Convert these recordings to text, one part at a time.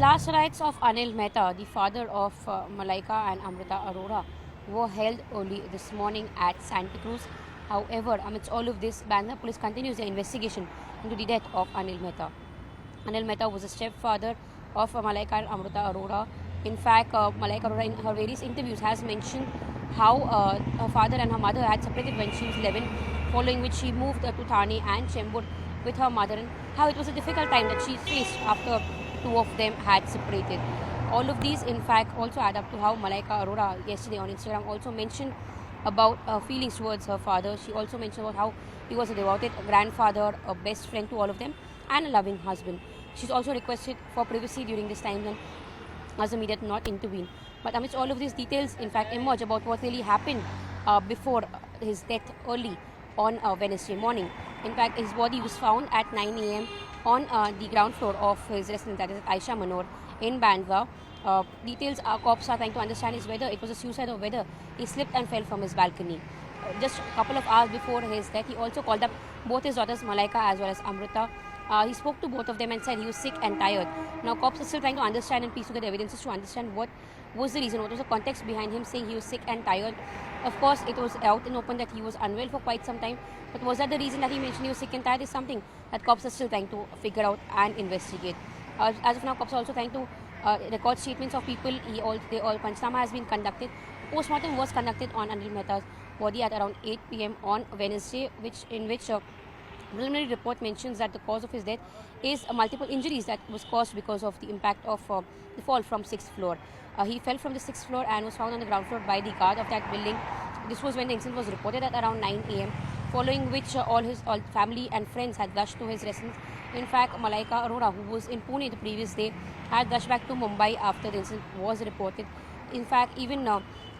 Last rites of Anil Mehta, the father of Malaika and Amrita Arora, were held early this morning at Santa Cruz. However, amidst all of this, Bangalore police continues their investigation into the death of Anil Mehta. Anil Mehta was a stepfather of Malaika and Amrita Arora. In fact, Malaika Arora in her various interviews has mentioned how her father and her mother had separated when she was 11, following which she moved to Thane and Chembur with her mother, and how it was a difficult time that she faced after two of them had separated. All of these, in fact, also add up to how Malaika Arora yesterday on Instagram also mentioned about feelings towards her father. She also mentioned about how he was a devoted grandfather, a best friend to all of them, and a loving husband. She's also requested for privacy during this time and as the media to not intervene. But amidst all of these details, in fact, emerge about what really happened before his death early on Wednesday morning. In fact, his body was found at 9 a.m. on the ground floor of his residence, that is at Aisha Manor in Bandra. Details our cops are trying to understand is whether it was a suicide or whether he slipped and fell from his balcony. Just a couple of hours before his death, he also called up both his daughters Malaika as well as Amrita. He spoke to both of them and said he was sick and tired. Now, cops are still trying to understand and piece together evidences to understand what was the reason, what was the context behind him saying he was sick and tired. Of course, it was out in open that he was unwell for quite some time, but was that the reason that he mentioned he was sick and tired is something that cops are still trying to figure out and investigate. As of now, cops are also trying to record statements of people. Panchnama has been conducted. Postmortem was conducted on Anil Mehta's body at around 8 p.m. on Wednesday, in which preliminary report mentions that the cause of his death is multiple injuries that was caused because of the impact of the fall from 6th floor. He fell from the 6th floor and was found on the ground floor by the guard of that building. This was when the incident was reported at around 9 a.m., following which all family and friends had rushed to his residence. In fact, Malaika Arora, who was in Pune the previous day, had rushed back to Mumbai after the incident was reported. In fact, even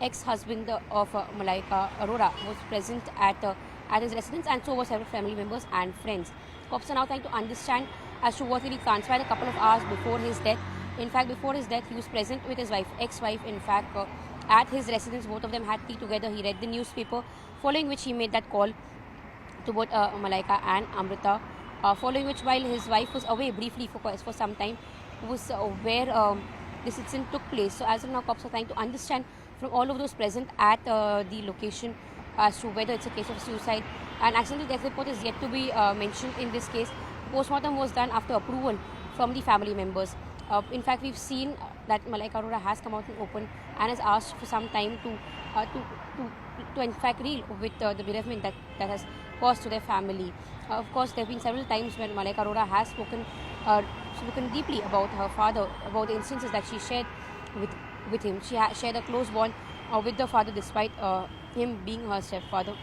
ex-husband of Malaika Arora was present at his residence, and so were several family members and friends. Cops are now trying to understand as to what really transpired a couple of hours before his death. In fact, before his death, he was present with his wife, ex-wife, in fact, at his residence. Both of them had tea together. He read the newspaper, following which he made that call to both Malaika and Amrita. Following which, while his wife was away briefly for some time, was where this incident took place. So as of now, cops are trying to understand from all of those present at the location as to whether it's a case of suicide. An accidental death report is yet to be mentioned in this case. Postmortem was done after approval from the family members. In fact, we've seen that Malaika Arora has come out in open and has asked for some time to in fact deal with the bereavement that has caused to their family. Of course, there have been several times when Malaika Arora has spoken deeply about her father, about the instances that she shared with him. She shared a close bond with the father despite him being her stepfather.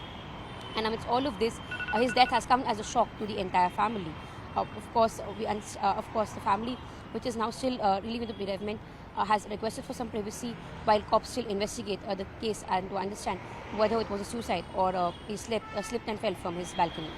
And amidst all of this, his death has come as a shock to the entire family. Of course, the family, which is now still relieving the bereavement, has requested for some privacy while cops still investigate the case and to understand whether it was a suicide or he slipped and fell from his balcony.